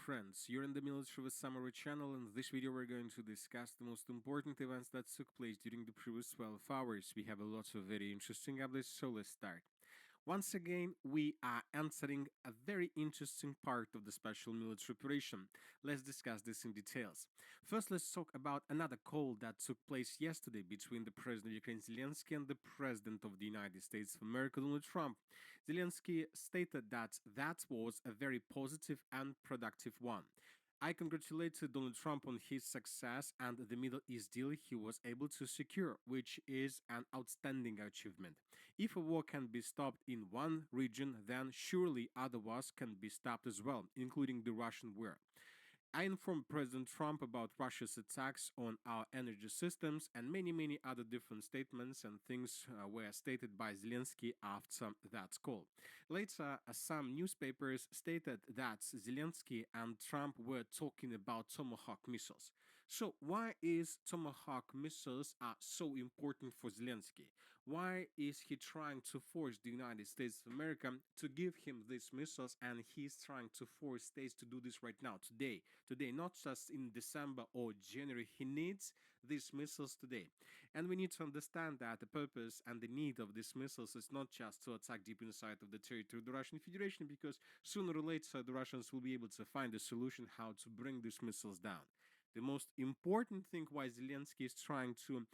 friends, you're in the Military with Summary channel. In this video, we're going to discuss the most important events that took place during the previous 12 hours. We have a lot of very interesting updates, so let's start. Once again, we are entering a very interesting part of the special military operation. Let's discuss this in details. First, let's talk about another call that took place yesterday between the President of Ukraine Zelensky and the President of the United States of America Donald Trump. Zelensky stated that that was a very positive and productive one. I congratulated Donald Trump on his success and the Middle East deal he was able to secure, which is an outstanding achievement. If a war can be stopped in one region, then surely other wars can be stopped as well, including the Russian war. I informed President Trump about Russia's attacks on our energy systems, and many other different statements and things were stated by Zelensky after that call. Later, some newspapers stated that Zelensky and Trump were talking about Tomahawk missiles. So, why is Tomahawk missiles so important for Zelensky? Why is he trying to force the United States of America to give him these missiles, and he's trying to force states to do this right now, today, not just in December or January. He needs these missiles today. And we need to understand that the purpose and the need of these missiles is not just to attack deep inside of the territory of the Russian Federation, because sooner or later the Russians will be able to find a solution how to bring these missiles down. The most important thing why Zelensky is trying to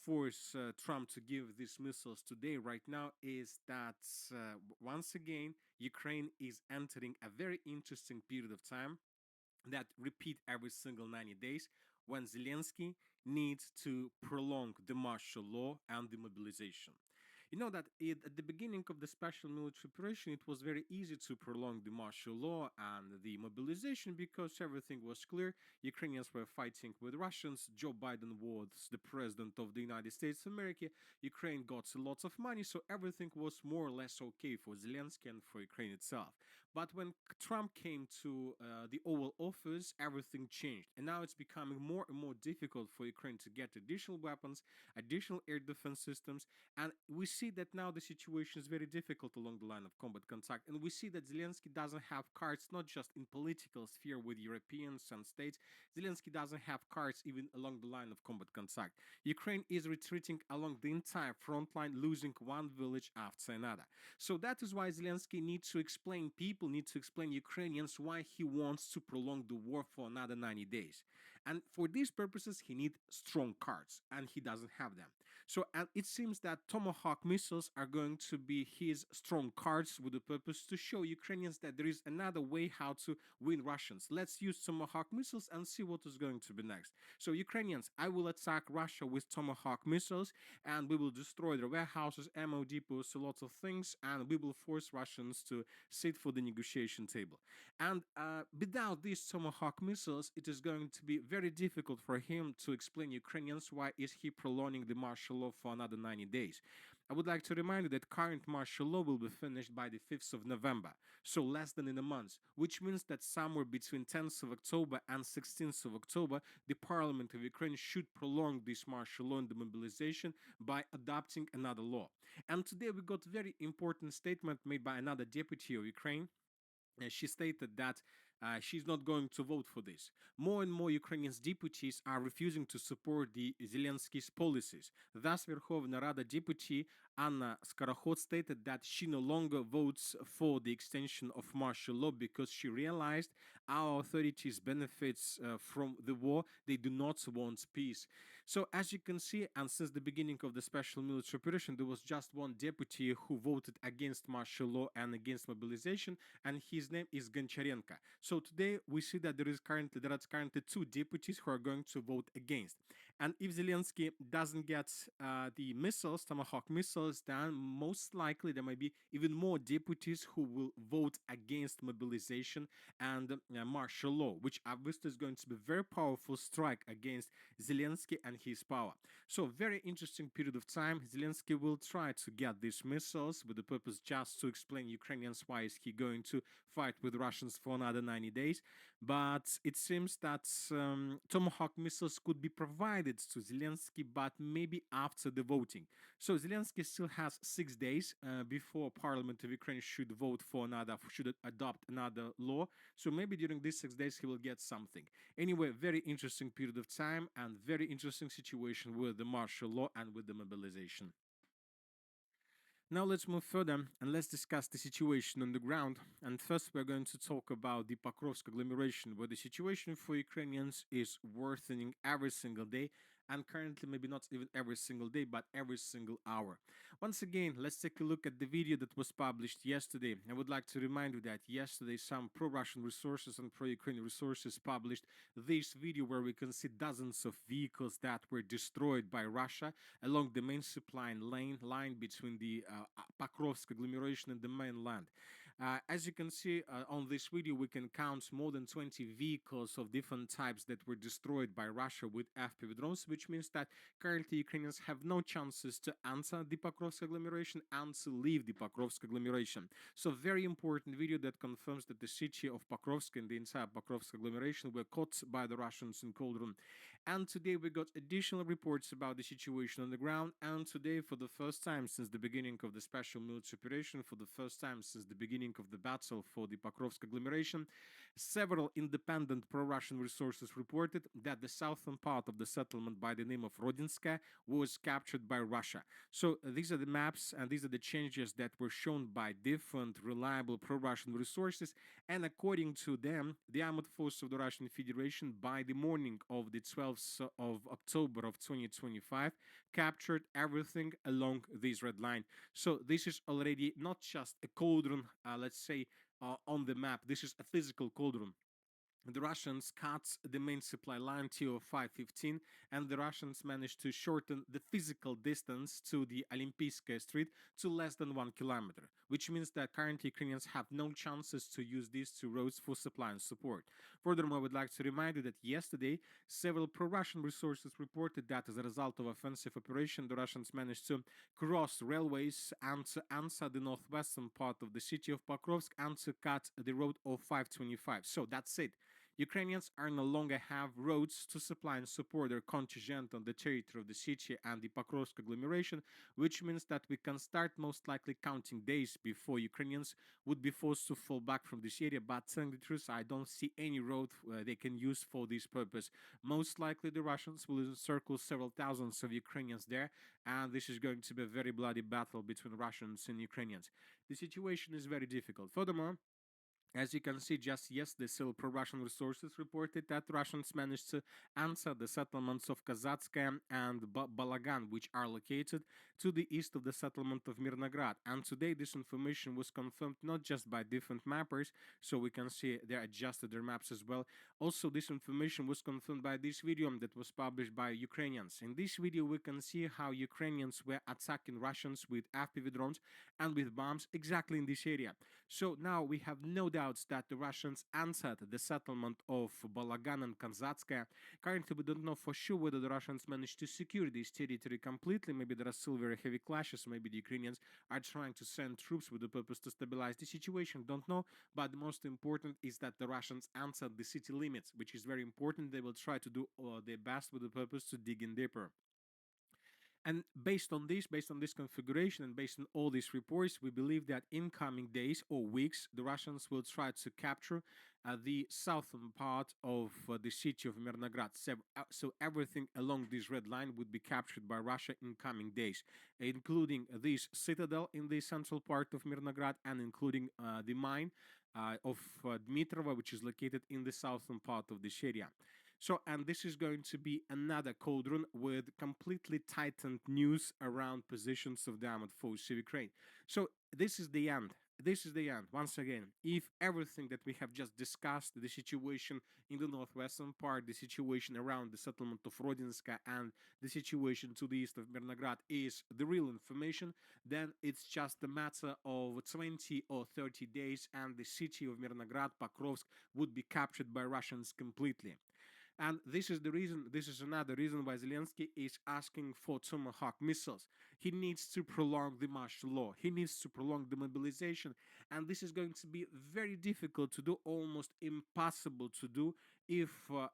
force Trump to give these missiles today, right now, is that once again, Ukraine is entering a very interesting period of time that repeat every single 90 days when Zelensky needs to prolong the martial law and the mobilization. You know that at the beginning of the special military operation, it was very easy to prolong the martial law and the mobilization because everything was clear. Ukrainians were fighting with Russians. Joe Biden was the president of the United States of America. Ukraine got a lot of money, so everything was more or less okay for Zelensky and for Ukraine itself. But when Trump came to the Oval Office, everything changed, and now it's becoming more and more difficult for Ukraine to get additional weapons, additional air defense systems, and we see that now the situation is very difficult along the line of combat contact, and we see that Zelensky doesn't have cards not just in political sphere with Europeans and states. Zelensky doesn't have cards even along the line of combat contact. Ukraine is retreating along the entire front line, losing one village after another. So that is why Zelensky needs to explain people, need to explain Ukrainians why he wants to prolong the war for another 90 days. And for these purposes, he needs strong cards, and he doesn't have them. So and it seems that Tomahawk missiles are going to be his strong cards with the purpose to show Ukrainians that there is another way how to win Russians. Let's use Tomahawk missiles and see what is going to be next. So Ukrainians, I will attack Russia with Tomahawk missiles, and we will destroy their warehouses, ammo depots, a lot of things, and we will force Russians to sit for the negotiation table. And without these Tomahawk missiles, it is going to be very difficult for him to explain Ukrainians why is he prolonging the martial law for another 90 days. I would like to remind you that current martial law will be finished by the 5th of November, so less than in a month, which means that somewhere between 10th of October and 16th of October, the parliament of Ukraine should prolong this martial law and the mobilization by adopting another law. And today we got very important statement made by another deputy of Ukraine. She stated that she's not going to vote for this. More and more Ukrainian deputies are refusing to support the Zelensky's policies. Thus, Верховна Rada deputy Anna Skorokhod stated that she no longer votes for the extension of martial law because she realized our authorities benefits from the war. They do not want peace. So, as you can see, and since the beginning of the special military operation, there was just one deputy who voted against martial law and against mobilization, and his name is Goncharenko. So today we see that there are currently two deputies who are going to vote against. And if Zelensky doesn't get the missiles, Tomahawk missiles, then most likely there might be even more deputies who will vote against mobilization and martial law, which obviously is going to be a very powerful strike against Zelensky and his power. So very interesting period of time. Zelensky will try to get these missiles with the purpose just to explain Ukrainians why is he going to fight with Russians for another 90 days. But it seems that Tomahawk missiles could be provided decided to Zelensky, but maybe after the voting. So Zelensky still has 6 days before Parliament of Ukraine should vote for should adopt another law. So maybe during these 6 days he will get something. Anyway, very interesting period of time and very interesting situation with the martial law and with the mobilization. Now let's move further and let's discuss the situation on the ground. And first, we're going to talk about the Pokrovsk agglomeration, where the situation for Ukrainians is worsening every single day, and currently, maybe not even every single day, but every single hour. Once again, let's take a look at the video that was published yesterday. I would like to remind you that yesterday, some pro Russian resources and pro Ukrainian resources published this video where we can see dozens of vehicles that were destroyed by Russia along the main supply line between the Pokrovsk agglomeration and the mainland. As you can see on this video, we can count more than 20 vehicles of different types that were destroyed by Russia with FPV drones, which means that currently Ukrainians have no chances to enter the Pokrovsk agglomeration and to leave the Pokrovsk agglomeration. So very important video that confirms that the city of Pokrovsk and the entire Pokrovsk agglomeration were caught by the Russians in cauldron. And today we got additional reports about the situation on the ground. And today, for the first time since the beginning of the special military operation, for the first time since the beginning of the battle for the Pokrovsk agglomeration, several independent pro-Russian resources reported that the southern part of the settlement by the name of Rodinska was captured by Russia. So these are the maps and these are the changes that were shown by different reliable pro-Russian resources. And according to them, the armed forces of the Russian Federation by the morning of the 12th of October of 2025 captured everything along this red line. So this is already not just a cauldron, let's say, on the map. This is a physical cauldron. The Russians cut the main supply line to 515, and the Russians managed to shorten the physical distance to the Olympийskaya Street to less than 1 kilometer, which means that currently Ukrainians have no chances to use these two roads for supply and support. Furthermore, I would like to remind you that yesterday, several pro-Russian resources reported that as a result of offensive operation, the Russians managed to cross railways and to answer the northwestern part of the city of Pokrovsk and to cut the road of 525. So that's it. Ukrainians are no longer have roads to supply and support their contingent on the territory of the city and the Pokrovsk agglomeration, which means that we can start most likely counting days before Ukrainians would be forced to fall back from this area. But telling the truth, I don't see any road they can use for this purpose. Most likely the Russians will encircle several thousands of Ukrainians there, and this is going to be a very bloody battle between Russians and Ukrainians. The situation is very difficult. Furthermore, as you can see, just yesterday, several pro-Russian resources reported that Russians managed to answer the settlements of Kazatskaya and Balagan, which are located to the east of the settlement of Mirnograd. And today, this information was confirmed not just by different mappers, so we can see they adjusted their maps as well. Also, this information was confirmed by this video that was published by Ukrainians. In this video, we can see how Ukrainians were attacking Russians with FPV drones and with bombs exactly in this area. So now we have no doubts that the Russians answered the settlement of Balagan and Kanzatskaya. Currently, we don't know for sure whether the Russians managed to secure this territory completely. Maybe there are still very heavy clashes. Maybe the Ukrainians are trying to send troops with the purpose to stabilize the situation. Don't know. But the most important is that the Russians answered the city limits, which is very important. They will try to do their best with the purpose to dig in deeper. And based on this configuration, and based on all these reports, we believe that in coming days or weeks, the Russians will try to capture the southern part of the city of Mirnograd. So everything along this red line would be captured by Russia in coming days, including this citadel in the central part of Mirnograd and including the mine of Dmitrova, which is located in the southern part of this area. So, and this is going to be another cauldron with completely tightened news around positions of the armed forces of Ukraine. So, this is the end. This is the end. Once again, if everything that we have just discussed, the situation in the northwestern part, the situation around the settlement of Rodinska, and the situation to the east of Mirnograd is the real information, then it's just a matter of 20 or 30 days, and the city of Mirnograd, Pokrovsk, would be captured by Russians completely. And this is the reason, this is another reason why Zelensky is asking for Tomahawk missiles. He needs to prolong the martial law, he needs to prolong the mobilization, and this is going to be very difficult to do, almost impossible to do, if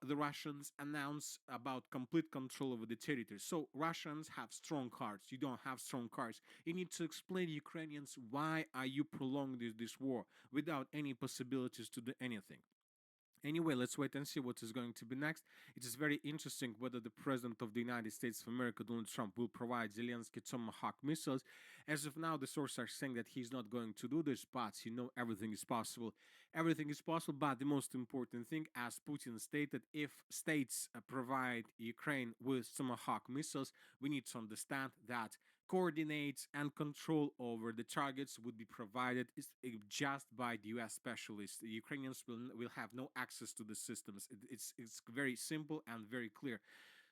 the Russians announce about complete control over the territory. So Russians have strong cards. You don't have strong cards. You need to explain to Ukrainians why are you prolonging this war without any possibilities to do anything. Anyway, let's wait and see what is going to be next. It is very interesting whether the President of the United States of America, Donald Trump, will provide Zelensky Tomahawk missiles. As of now, the sources are saying that he's not going to do this, but everything is possible. Everything is possible, but the most important thing, as Putin stated, if states provide Ukraine with Tomahawk missiles, we need to understand that coordinates and control over the targets would be provided just by the US specialists. The Ukrainians will have no access to the systems. It's very simple and very clear.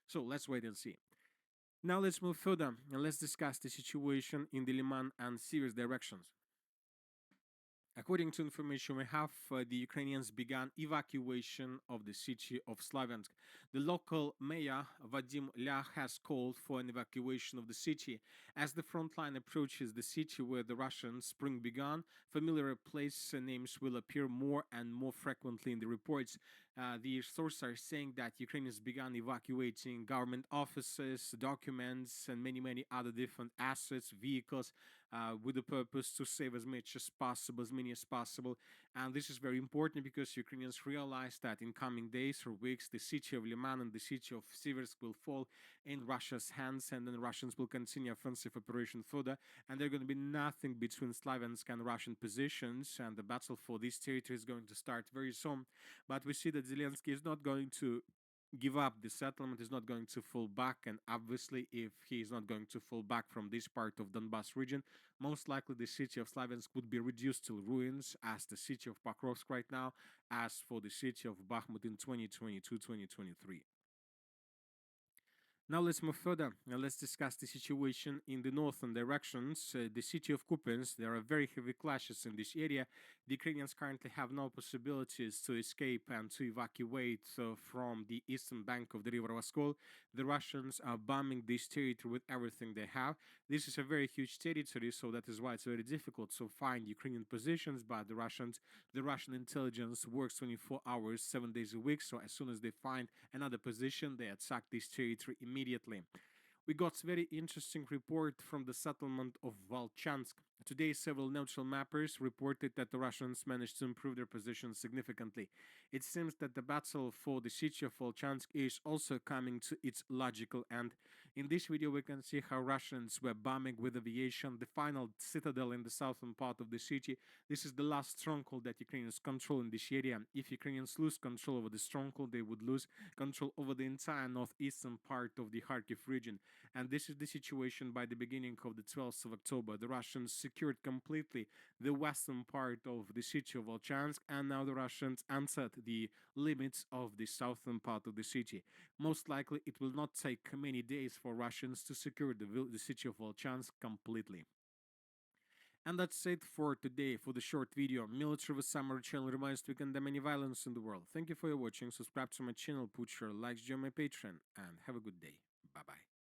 So let's wait and see. Now let's move further and let's discuss the situation in the Liman and Sivers directions. According to information we have, the Ukrainians began evacuation of the city of Slaviansk. The local mayor, Vadim Lyah, has called for an evacuation of the city. As the front line approaches the city where the Russian spring began, familiar place names will appear more and more frequently in the reports. The sources are saying that Ukrainians began evacuating government offices, documents, and many other different assets, vehicles, with the purpose to save as much as possible, as many as possible. And this is very important because Ukrainians realize that in coming days or weeks, the city of Liman and the city of Siversk will fall in Russia's hands, and then the Russians will continue offensive operation further. And there's going to be nothing between Slaviansk and Russian positions, and the battle for this territory is going to start very soon. But we see that Zelensky is not going to give up the settlement, is not going to fall back, and obviously if he is not going to fall back from this part of Donbas region, most likely the city of Slaviansk would be reduced to ruins as the city of Pokrovsk right now, as for the city of Bakhmut in 2022-2023. Now let's move further and let's discuss the situation in the northern directions. The city of Kupiansk, there are very heavy clashes in this area. The Ukrainians currently have no possibilities to escape and to evacuate from the eastern bank of the river Oskol. The Russians are bombing this territory with everything they have. This is a very huge territory, so that is why it's very difficult to find Ukrainian positions, but the Russian intelligence works 24 hours, 7 days a week, so as soon as they find another position, they attack this territory immediately. We got a very interesting report from the settlement of Volchansk. Today, several neutral mappers reported that the Russians managed to improve their position significantly. It seems that the battle for the city of Volchansk is also coming to its logical end. In this video, we can see how Russians were bombing with aviation the final citadel in the southern part of the city. This is the last stronghold that Ukrainians control in this area. If Ukrainians lose control over the stronghold, they would lose control over the entire northeastern part of the Kharkiv region. And this is the situation by the beginning of the 12th of October. The Russians secured completely the western part of the city of Volchansk, and now the Russians entered the limits of the southern part of the city. Most likely, it will not take many days for Russians to secure the city of Volchansk completely. And that's it for today, for the short video. Military with Summary channel reminds to condemn any violence in the world. Thank you for your watching. Subscribe to my channel, put your likes, join my Patreon, and have a good day. Bye-bye.